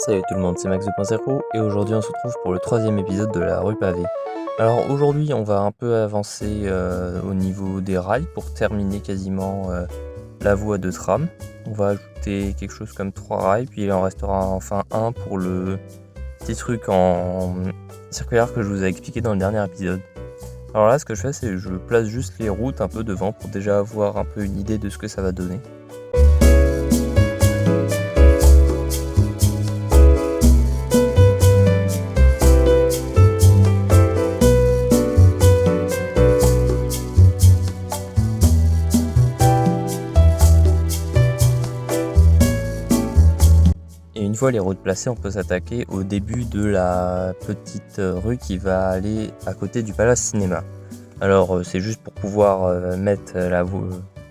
Salut tout le monde, c'est Max 2.0 et aujourd'hui on se retrouve pour le troisième épisode de la rue pavée. Alors aujourd'hui on va un peu avancer au niveau des rails pour terminer quasiment la voie de tram. On va ajouter quelque chose comme 3 rails, puis il en restera enfin un pour le petit truc en circulaire que je vous ai expliqué dans le dernier épisode. Alors là ce que je fais c'est que je place juste les routes un peu devant pour déjà avoir un peu une idée de ce que ça va donner. Et une fois les routes placées, on peut s'attaquer au début de la petite rue qui va aller à côté du Palace Cinéma. Alors c'est juste pour pouvoir mettre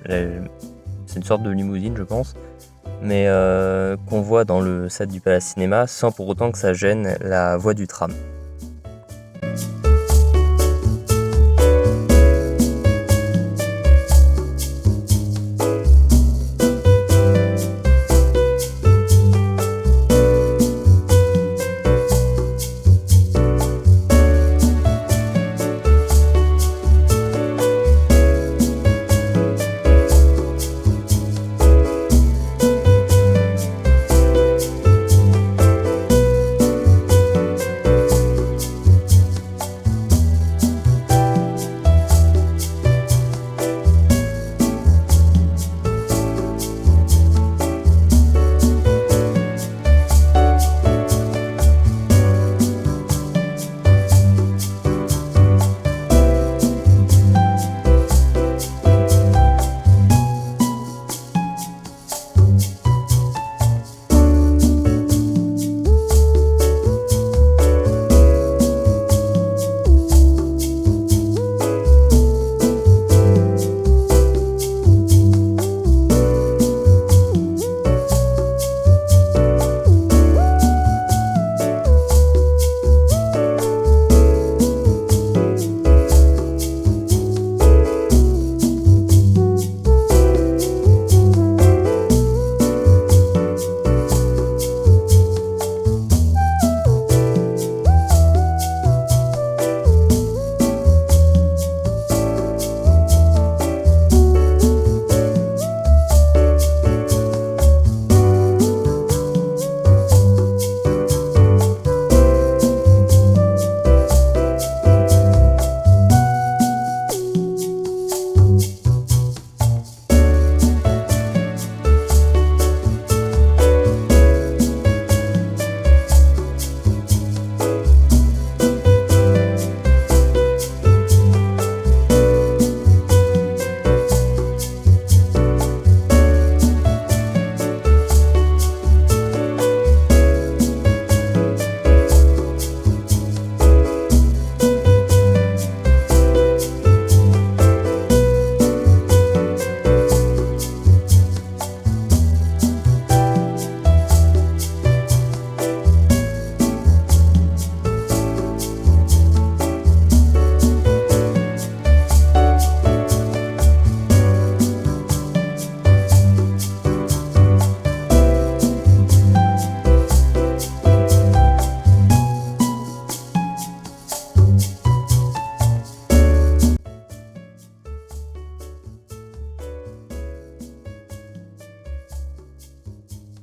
c'est une sorte de limousine je pense, mais qu'on voit dans le set du Palace Cinéma sans pour autant que ça gêne la voie du tram.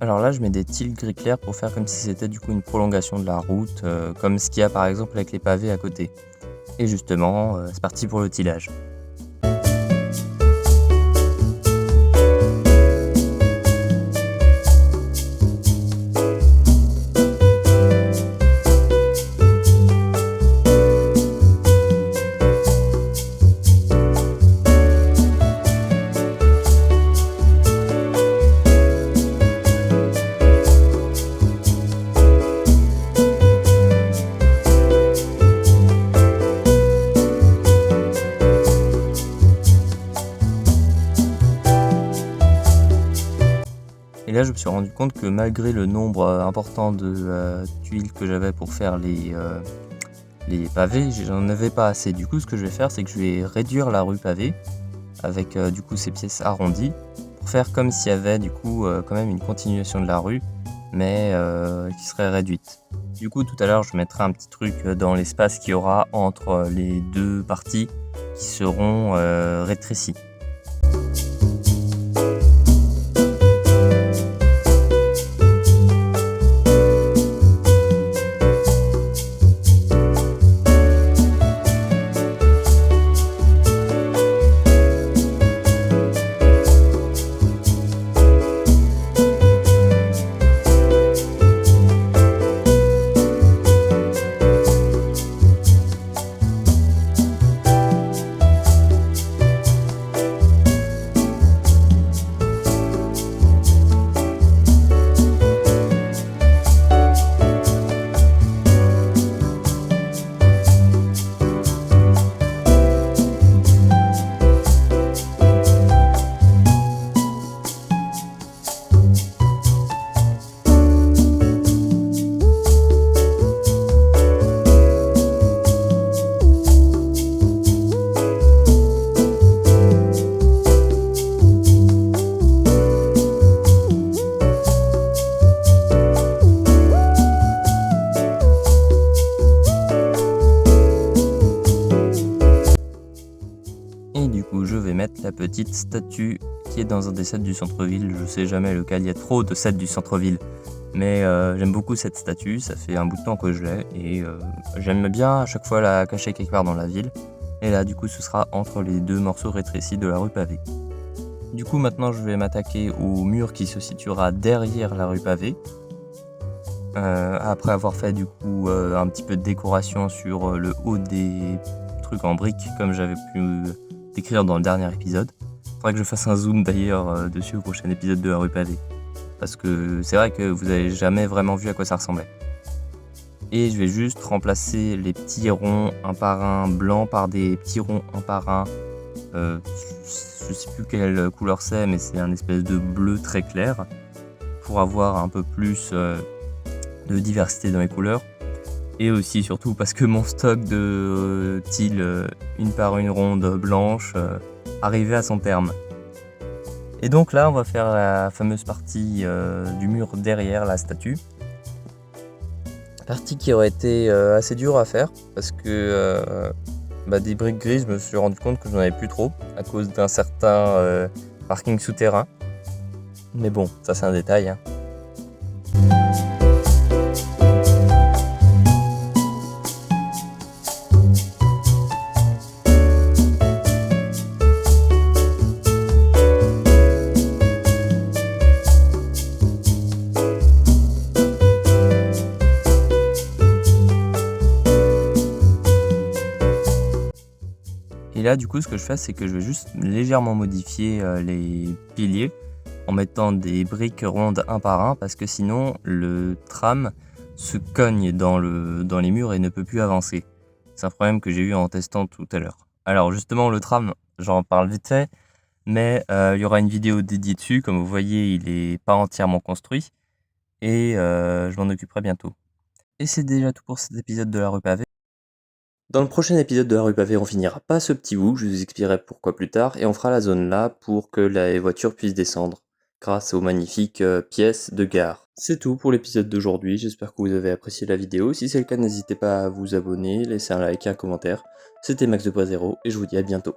Alors là, je mets des tiles gris clair pour faire comme si c'était du coup une prolongation de la route, comme ce qu'il y a par exemple avec les pavés à côté. Et justement, c'est parti pour le tilage. Et là, je me suis rendu compte que malgré le nombre important de tuiles que j'avais pour faire les pavés, j'en avais pas assez. Du coup, ce que je vais faire, c'est que je vais réduire la rue pavée avec du coup ces pièces arrondies pour faire comme s'il y avait du coup quand même une continuation de la rue mais qui serait réduite. Du coup, tout à l'heure, je mettrai un petit truc dans l'espace qu'il y aura entre les deux parties qui seront rétrécies. Et du coup, je vais mettre la petite statue qui est dans un des sets du centre-ville. Je sais jamais lequel, il y a trop de sets du centre-ville. Mais j'aime beaucoup cette statue, ça fait un bout de temps que je l'ai. Et j'aime bien à chaque fois la cacher quelque part dans la ville. Et là, du coup, ce sera entre les deux morceaux rétrécis de la rue pavée. Du coup, maintenant, je vais m'attaquer au mur qui se situera derrière la rue pavée. Après avoir fait du coup un petit peu de décoration sur le haut des trucs en briques, comme j'avais pu décrire dans le dernier épisode. Faudrait que je fasse un zoom d'ailleurs dessus au prochain épisode de la rue pavée. Parce que c'est vrai que vous avez jamais vraiment vu à quoi ça ressemblait. Et je vais juste remplacer les petits ronds un par un blancs par des petits ronds un par un. Je sais plus quelle couleur c'est, mais c'est un espèce de bleu très clair. Pour avoir un peu plus de diversité dans les couleurs. Et aussi surtout parce que mon stock de tiles une par une ronde blanche arrivait à son terme. Et donc là, on va faire la fameuse partie du mur derrière la statue. Partie qui aurait été assez dure à faire parce que des briques grises, je me suis rendu compte que j'en avais plus trop à cause d'un certain parking souterrain. Mais bon, ça c'est un détail, hein. Et là, du coup, ce que je fais, c'est que je vais juste légèrement modifier les piliers en mettant des briques rondes un par un, parce que sinon, le tram se cogne dans les murs et ne peut plus avancer. C'est un problème que j'ai eu en testant tout à l'heure. Alors justement, le tram, j'en parle vite fait, mais il y aura une vidéo dédiée dessus. Comme vous voyez, il n'est pas entièrement construit et je m'en occuperai bientôt. Et c'est déjà tout pour cet épisode de la rue pavée. Dans le prochain épisode de la rue pavée, on finira pas ce petit bout, je vous expliquerai pourquoi plus tard, et on fera la zone là pour que les voitures puissent descendre, grâce aux magnifiques pièces de gare. C'est tout pour l'épisode d'aujourd'hui, j'espère que vous avez apprécié la vidéo. Si c'est le cas, n'hésitez pas à vous abonner, laisser un like et un commentaire. C'était Max 2.0 et je vous dis à bientôt.